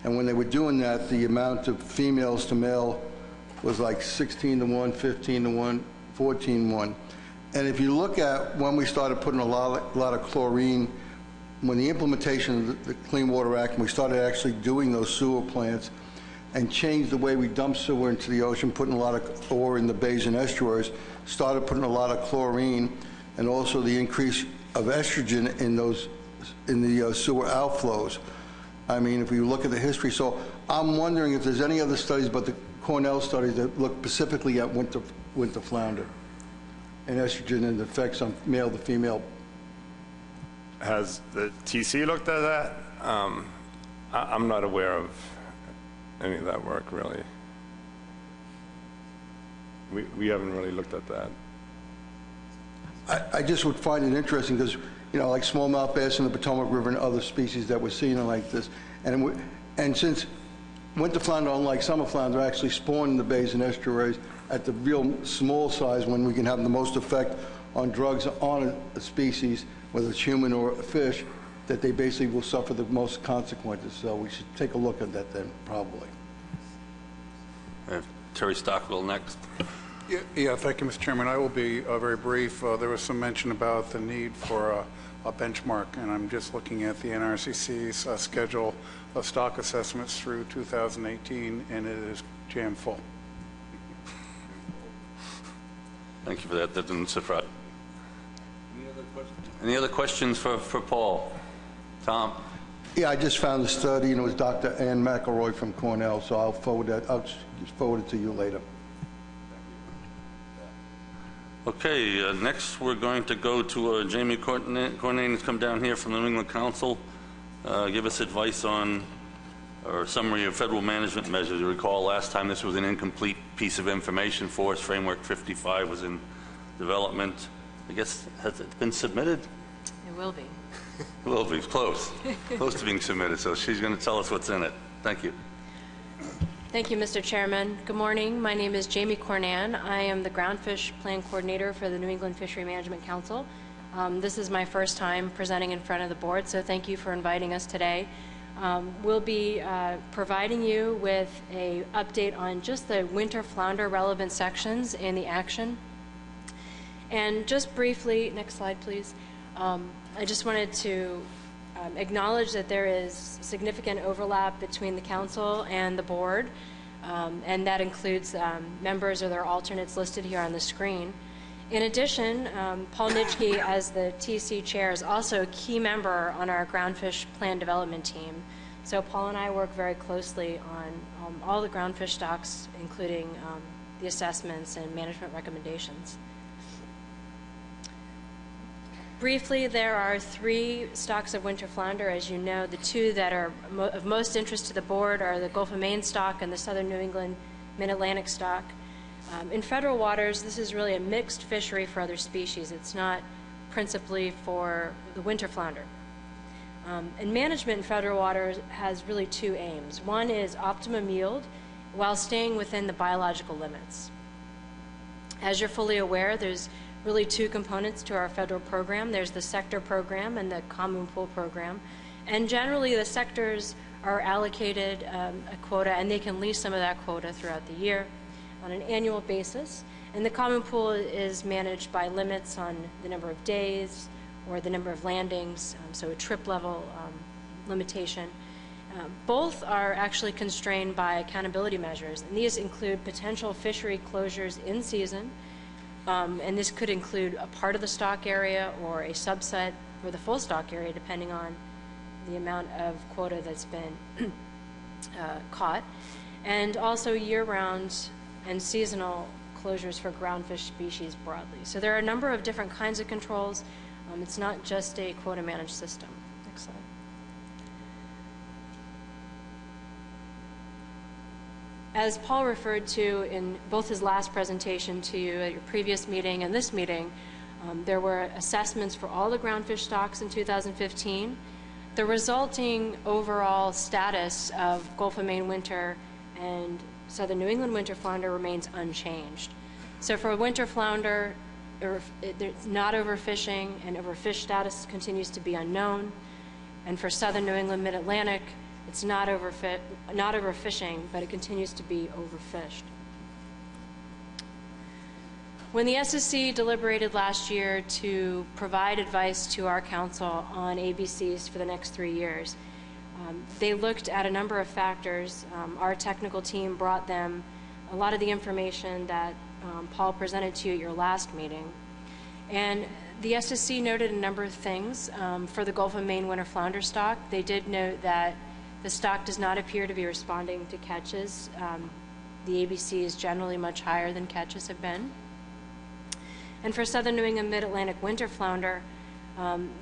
And when they were doing that, the amount of females to male was like 16 to 1, 15 to 1, 14 to 1. And if you look at when we started putting a lot of chlorine, when the implementation of the Clean Water Act, and we started actually doing those sewer plants and changed the way we dump sewer into the ocean, putting a lot of ore in the bays and estuaries, started putting a lot of chlorine, and also the increase of estrogen in the sewer outflows. I mean, if you look at the history, so I'm wondering if there's any other studies but the Cornell studies that look specifically at winter flounder and estrogen and the effects on male to female. Has the TC looked at that? I'm not aware of any of that work, really. We haven't really looked at that. I just would find it interesting because, you know, like smallmouth bass in the Potomac River and other species that we're seeing like this. And since winter flounder, unlike summer flounder, actually spawn in the bays and estuaries at the real small size when we can have the most effect on drugs on a species, whether it's human or a fish, that they basically will suffer the most consequences. So we should take a look at that then, probably. Terry Stockwell next. Yeah, thank you, Mr. Chairman. I will be very brief. There was some mention about the need for a benchmark, and I'm just looking at the NRCC's schedule of stock assessments through 2018, and it is jam full. Thank you for that. That didn't surprise. Any other questions for Paul? Tom? Yeah, I just found the study, and it was Dr. Ann McElroy from Cornell, so I'll forward that. I'll just forward it to you later. Okay, next we're going to go to Jamie Cornane, who's come down here from the New England Council, give us advice on or a summary of federal management measures. You recall last time this was an incomplete piece of information for us. Framework 55 was in development. I guess, has it been submitted? It will be. It will be, close. Close to being submitted, so she's going to tell us what's in it. Thank you. Thank you, Mr. Chairman. Good morning. My name is Jamie Cornan. I am the Groundfish Plan Coordinator for the New England Fishery Management Council. This is my first time presenting in front of the board, so thank you for inviting us today. We'll be providing you with an update on just the winter flounder relevant sections in the action. And just briefly, next slide please, I just wanted to acknowledge that there is significant overlap between the council and the board, and that includes members or their alternates listed here on the screen. In addition, Paul Nitschke, as the TC chair, is also a key member on our groundfish plan development team. So Paul and I work very closely on all the groundfish stocks, including the assessments and management recommendations. Briefly, there are 3 stocks of winter flounder. As you know, the 2 that are of most interest to the board are the Gulf of Maine stock and the Southern New England Mid-Atlantic stock. In federal waters, this is really a mixed fishery for other species. It's not principally for the winter flounder. And management in federal waters has really 2 aims. One is optimum yield while staying within the biological limits. As you're fully aware, there's really 2 components to our federal program. There's the sector program and the common pool program. And generally the sectors are allocated a quota, and they can lease some of that quota throughout the year on an annual basis. And the common pool is managed by limits on the number of days or the number of landings, so a trip level limitation. Both are actually constrained by accountability measures, and these include potential fishery closures in season, and this could include a part of the stock area or a subset or the full stock area, depending on the amount of quota that's been caught, and also year-round and seasonal closures for groundfish species broadly. So there are a number of different kinds of controls. It's not just a quota managed system. Next slide. As Paul referred to in both his last presentation to you at your previous meeting and this meeting, there were assessments for all the groundfish stocks in 2015. The resulting overall status of Gulf of Maine winter and southern New England winter flounder remains unchanged. So for winter flounder, there's not overfishing, and overfish status continues to be unknown. And for southern New England, mid-Atlantic, it's not overfishing, but it continues to be overfished. When the SSC deliberated last year to provide advice to our council on ABCs for the next 3 years, they looked at a number of factors. Our technical team brought them a lot of the information that Paul presented to you at your last meeting. And the SSC noted a number of things. For the Gulf of Maine winter flounder stock, they did note that the stock does not appear to be responding to catches. The ABC is generally much higher than catches have been. And for southern New England mid-Atlantic winter flounder,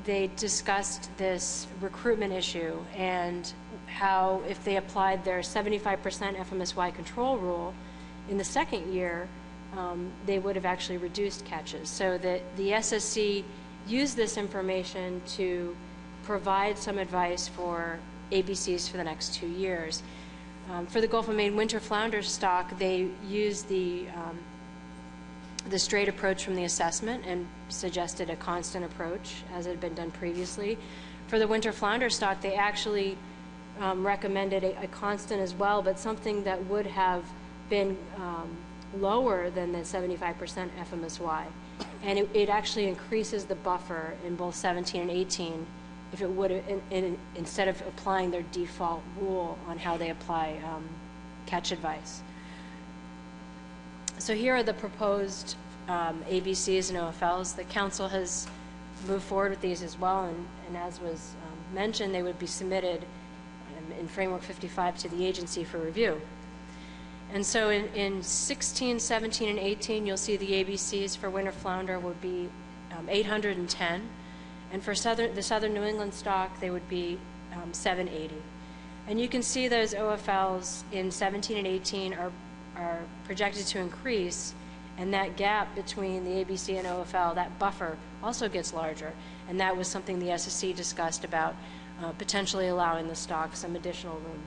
they discussed this recruitment issue and how if they applied their 75% FMSY control rule in the second year, they would have actually reduced catches. So that the SSC used this information to provide some advice for ABCs for the next 2 years. For the Gulf of Maine winter flounder stock, they used the straight approach from the assessment and suggested a constant approach as had been done previously. For the winter flounder stock, they actually recommended a constant as well, but something that would have been lower than the 75% FMSY. And it actually increases the buffer in both 17 and 18 if it would, instead of applying their default rule on how they apply catch advice. So here are the proposed ABCs and OFLs. The council has moved forward with these as well, and as was mentioned, they would be submitted in Framework 55 to the agency for review. And so in 16, 17, and 18, you'll see the ABCs for winter flounder would be 810, and for the southern New England stock, they would be 780. And you can see those OFLs in 17 and 18 are projected to increase, and that gap between the ABC and OFL, that buffer, also gets larger. And that was something the SSC discussed about potentially allowing the stock some additional room.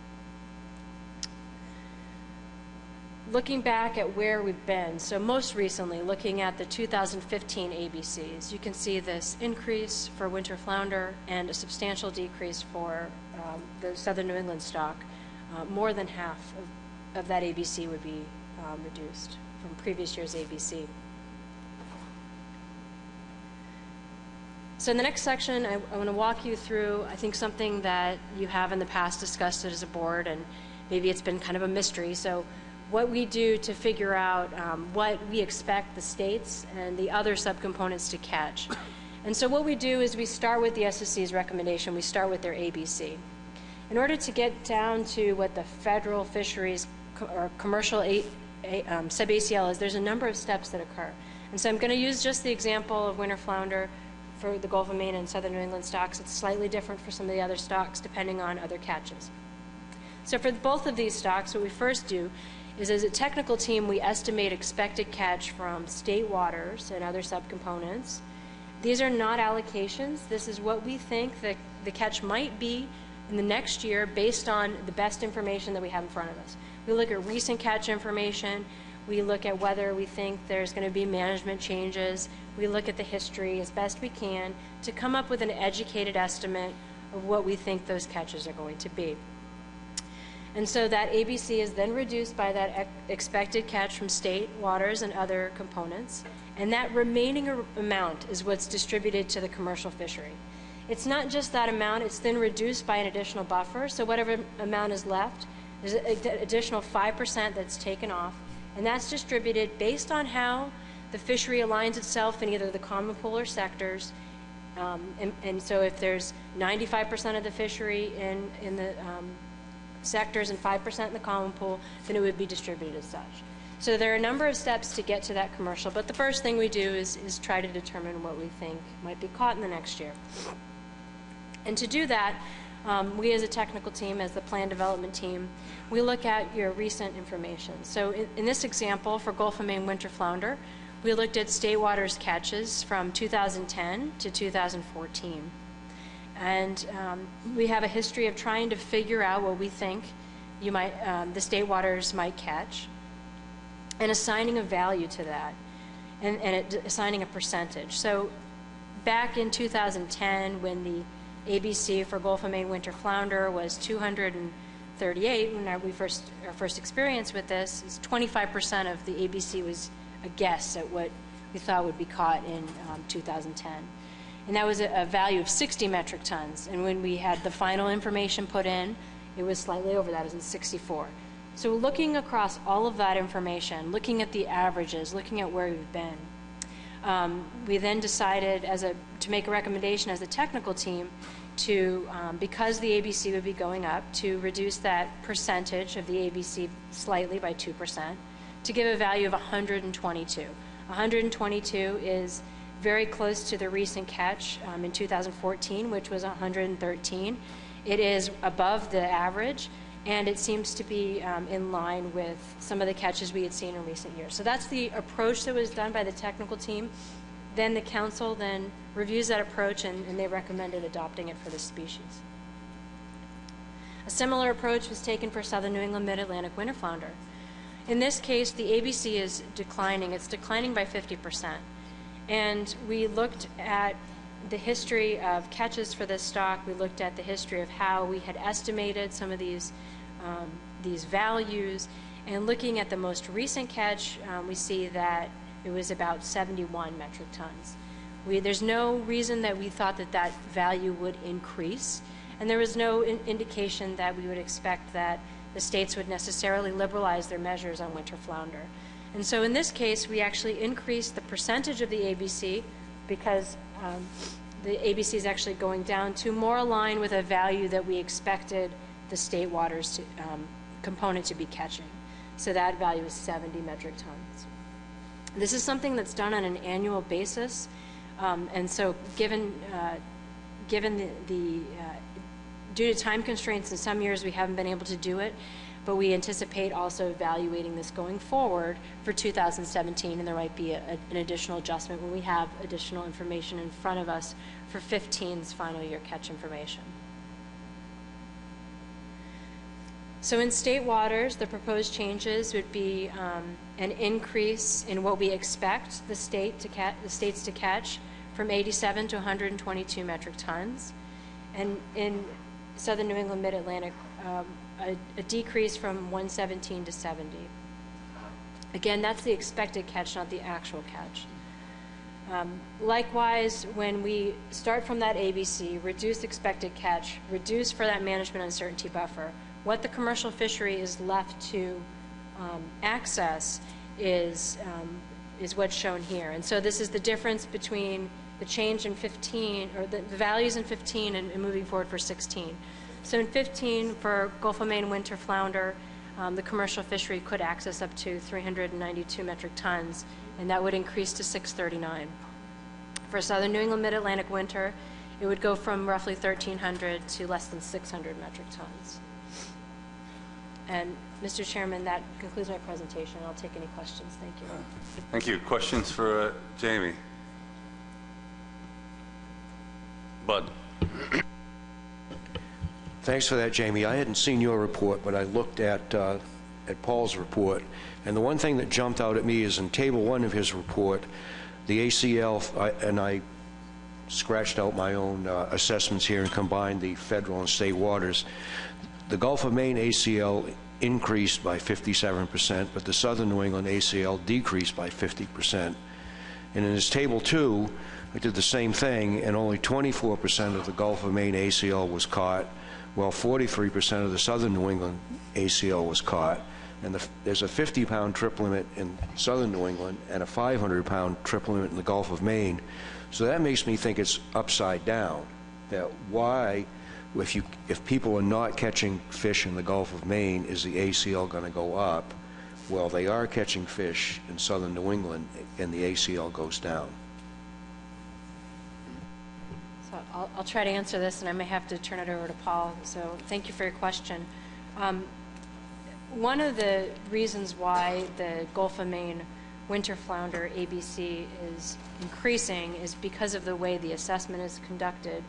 Looking back at where we've been, so most recently, looking at the 2015 ABCs, you can see this increase for winter flounder and a substantial decrease for the southern New England stock. More than half of that ABC would be reduced from previous year's ABC. So in the next section, I want to walk you through, I think, something that you have in the past discussed as a board, and maybe it's been kind of a mystery. So what we do to figure out what we expect the states and the other subcomponents to catch. And so what we do is we start with the SSC's recommendation. We start with their ABC. In order to get down to what the federal fisheries or commercial sub-ACL is, there's a number of steps that occur. And so I'm going to use just the example of winter flounder for the Gulf of Maine and southern New England stocks. It's slightly different for some of the other stocks depending on other catches. So for both of these stocks, what we first do is, as a technical team, we estimate expected catch from state waters and other subcomponents. These are not allocations. This is what we think that the catch might be in the next year based on the best information that we have in front of us. We look at recent catch information. We look at whether we think there's going to be management changes. We look at the history as best we can to come up with an educated estimate of what we think those catches are going to be. And so that ABC is then reduced by that expected catch from state waters and other components. And that remaining amount is what's distributed to the commercial fishery. It's not just that amount, it's then reduced by an additional buffer. So whatever amount is left, there's an additional 5% that's taken off. And that's distributed based on how the fishery aligns itself in either the common pool or sectors. And so if there's 95% of the fishery in the sectors and 5% in the common pool, then it would be distributed as such. So there are a number of steps to get to that commercial, but the first thing we do is try to determine what we think might be caught in the next year. And to do that, we as a technical team, as the plan development team, we look at your recent information. So in this example, for Gulf of Maine winter flounder, we looked at state waters catches from 2010 to 2014. And we have a history of trying to figure out what we think the state waters might catch, and assigning a value to that, and assigning a percentage. So back in 2010, when the ABC for Gulf of Maine winter flounder was 238, when our first experience with this, is 25% of the ABC was a guess at what we thought would be caught in 2010. And that was a value of 60 metric tons. And when we had the final information put in, it was slightly over that, it was at 64. So looking across all of that information, looking at the averages, looking at where we've been, we then decided to make a recommendation as a technical team to, because the ABC would be going up, to reduce that percentage of the ABC slightly by 2%, to give a value of 122. 122 is very close to the recent catch in 2014, which was 113. It is above the average, and it seems to be in line with some of the catches we had seen in recent years. So that's the approach that was done by the technical team. Then the council then reviews that approach, and they recommended adopting it for this species. A similar approach was taken for southern New England mid-Atlantic winter flounder. In this case, the ABC is declining. It's declining by 50%. And we looked at the history of catches for this stock. We looked at the history of how we had estimated some of these values. And looking at the most recent catch, we see that it was about 71 metric tons. There's no reason that we thought that that value would increase. And there was no indication that we would expect that the states would necessarily liberalize their measures on winter flounder. And so in this case, we actually increased the percentage of the ABC because the ABC is actually going down to more align with a value that we expected the state waters component to be catching. So that value is 70 metric tons. This is something that's done on an annual basis. And so given due to time constraints in some years, we haven't been able to do it. But we anticipate also evaluating this going forward for 2017, and there might be an additional adjustment when we have additional information in front of us for 15's final year catch information. So in state waters, the proposed changes would be an increase in what we expect the states to catch from 87 to 122 metric tons, and in southern New England mid-Atlantic, a decrease from 117 to 70. Again, that's the expected catch, not the actual catch. Likewise, when we start from that ABC, reduce expected catch, reduce for that management uncertainty buffer, what the commercial fishery is left to access is what's shown here. And so this is the difference between the change in 15, or the values in 15 and moving forward for 16. So in 15, for Gulf of Maine winter flounder, the commercial fishery could access up to 392 metric tons, and that would increase to 639. For southern New England mid-Atlantic winter, it would go from roughly 1,300 to less than 600 metric tons. And Mr. Chairman, that concludes my presentation. I'll take any questions. Thank you. Thank you. Questions for Jamie? Bud. Thanks for that, Jamie. I hadn't seen your report, but I looked at Paul's report, and the one thing that jumped out at me is in Table 1 of his report, the ACL, and I scratched out my own assessments here and combined the federal and state waters. The Gulf of Maine ACL increased by 57%, but the southern New England ACL decreased by 50%. And in his Table 2, I did the same thing, and only 24% of the Gulf of Maine ACL was caught, while 43% of the southern New England ACL was caught. And there's a 50-pound trip limit in southern New England and a 500-pound trip limit in the Gulf of Maine. So that makes me think it's upside down. That why, if people are not catching fish in the Gulf of Maine, is the ACL going to go up? Well, they are catching fish in southern New England, and the ACL goes down. So I'll try to answer this, and I may have to turn it over to Paul. So thank you for your question. One of the reasons why the Gulf of Maine winter flounder ABC is increasing is because of the way the assessment is conducted.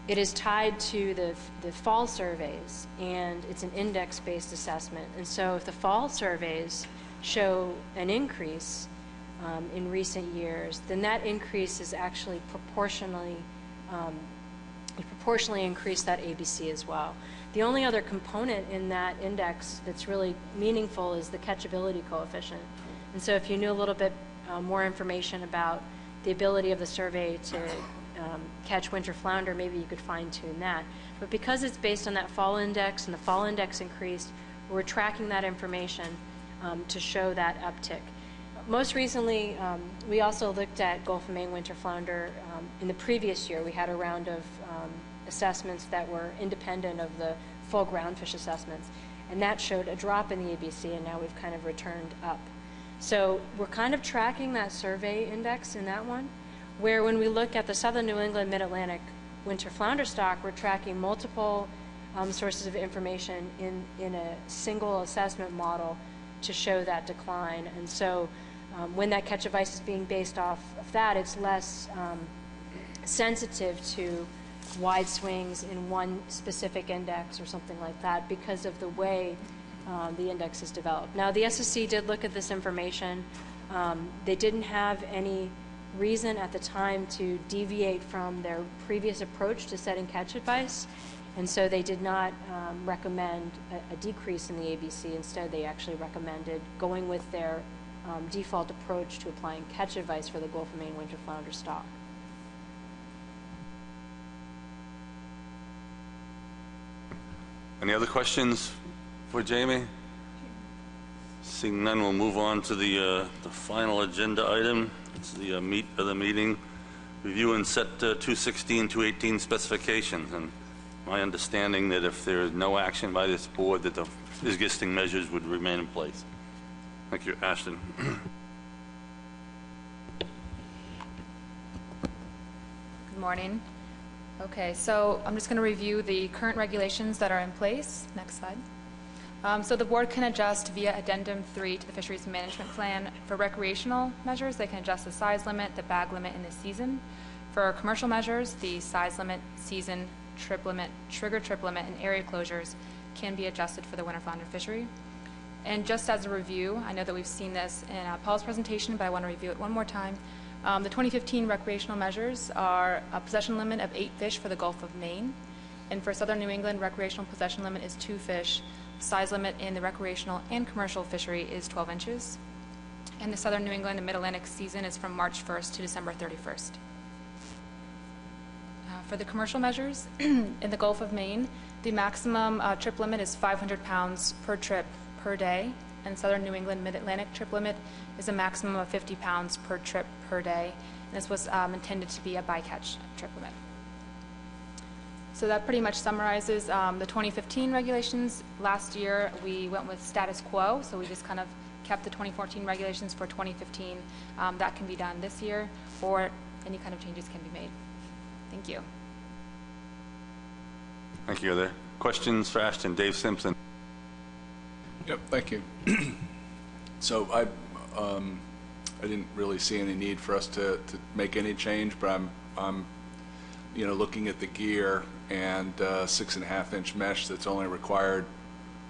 It is tied to the fall surveys, and it's an index-based assessment. And so if the fall surveys show an increase in recent years, then that increase is actually proportionally increased that ABC as well. The only other component in that index that's really meaningful is the catchability coefficient. And so if you knew a little bit more information about the ability of the survey to catch winter flounder, maybe you could fine-tune that. But because it's based on that fall index and the fall index increased, we're tracking that information to show that uptick. Most recently, we also looked at Gulf of Maine winter flounder. In the previous year, we had a round of assessments that were independent of the full groundfish assessments, and that showed a drop in the ABC, and now we've kind of returned up. So we're kind of tracking that survey index in that one, where when we look at the southern New England mid-Atlantic winter flounder stock, we're tracking multiple sources of information in a single assessment model to show that decline. And so when that catch advice is being based off of that, it's less sensitive to wide swings in one specific index or something like that because of the way the index is developed. Now, the SSC did look at this information. They didn't have any reason at the time to deviate from their previous approach to setting catch advice, and so they did not recommend a decrease in the ABC. Instead, they actually recommended going with their default approach to applying catch advice for the Gulf of Maine winter flounder stock. Any other questions for Jamie? Seeing none, we'll move on to the final agenda item. It's the meat of the meeting. Review and set 2016-2018 specifications. And my understanding that if there is no action by this board, that the existing measures would remain in place. Thank you. Ashton. Good morning. Okay, so I'm just going to review the current regulations that are in place. Next slide. So the board can adjust via Addendum 3 to the Fisheries Management Plan. For recreational measures, they can adjust the size limit, the bag limit, and the season. For commercial measures, the size limit, season, trip limit, trigger trip limit, and area closures can be adjusted for the winter flounder fishery. And just as a review, I know that we've seen this in Paul's presentation, but I want to review it one more time. The 2015 recreational measures are a possession limit of 8 fish for the Gulf of Maine. And for southern New England, recreational possession limit is 2 fish. Size limit in the recreational and commercial fishery is 12 inches. And the southern New England and mid-Atlantic season is from March 1st to December 31st. For the commercial measures, in the Gulf of Maine, the maximum trip limit is 500 pounds per trip per day. And southern New England mid-Atlantic trip limit is a maximum of 50 pounds per trip per day. And this was intended to be a bycatch trip limit. So that pretty much summarizes the 2015 regulations. Last year, we went with status quo, so we just kind of kept the 2014 regulations for 2015. That can be done this year, or any kind of changes can be made. Thank you. Thank you. Are there questions for Ashton? Dave Simpson. Yep, thank you. So I didn't really see any need for us to make any change, but I'm looking at the gear and 6.5-inch mesh that's only required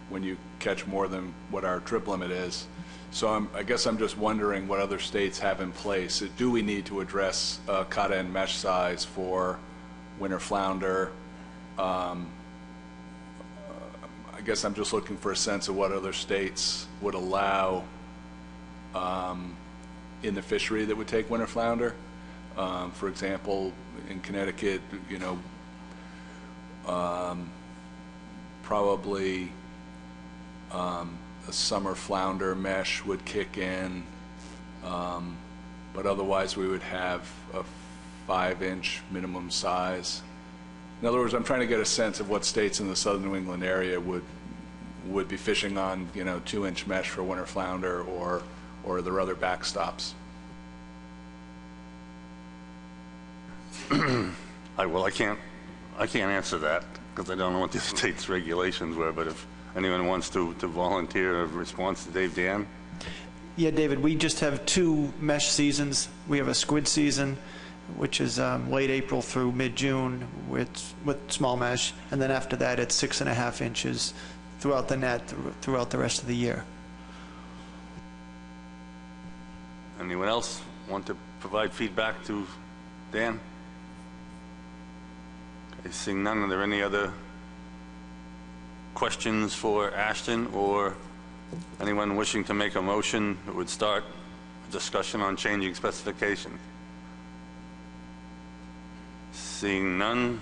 when you catch more than what our trip limit is. So I guess I'm just wondering what other states have in place. Do we need to address cut end mesh size for winter flounder? I guess I'm just looking for a sense of what other states would allow in the fishery that would take winter flounder. For example, in Connecticut, probably a summer flounder mesh would kick in, but otherwise we would have a 5-inch minimum size. In other words, I'm trying to get a sense of what states in the southern New England area would be fishing on, 2-inch mesh for winter flounder, or are there other backstops? I can't answer that because I don't know what the state's regulations were, but if anyone wants to volunteer a response to Dave, Dan? Yeah, David, we just have 2 mesh seasons. We have a squid season which is late April through mid-June with small mesh, and then after that it's 6.5 inches throughout the net throughout the rest of the year. Anyone else want to provide feedback to Dan? Okay, seeing none, are there any other questions for Ashton or anyone wishing to make a motion that would start a discussion on changing specifications? Seeing none,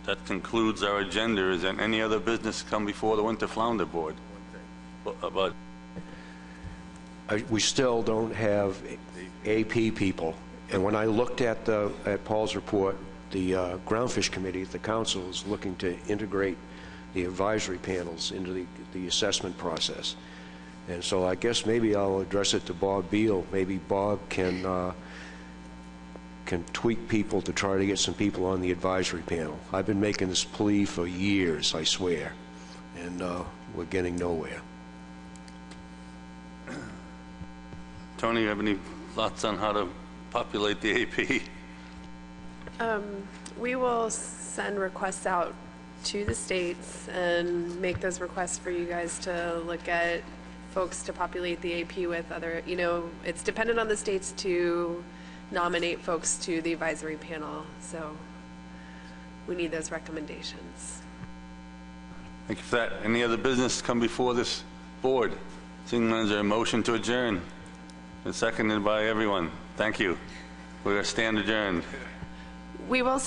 that concludes our agenda. Is there any other business come before the Winter Flounder Board? But we still don't have AP people. And when I looked at Paul's report, the Groundfish Committee, the council, is looking to integrate the advisory panels into the assessment process. And so I guess maybe I'll address it to Bob Beal. Maybe Bob can tweak people to try to get some people on the advisory panel. I've been making this plea for years, I swear, and we're getting nowhere. Tony, you have any thoughts on how to populate the AP? We will send requests out to the states and make those requests for you guys to look at folks to populate the AP with other, it's dependent on the states to nominate folks to the advisory panel, so we need those recommendations. Thank you for that. Any other business come before this board? Seeing none, is there a motion to adjourn? It's seconded by everyone. Thank you. We are stand adjourned. We will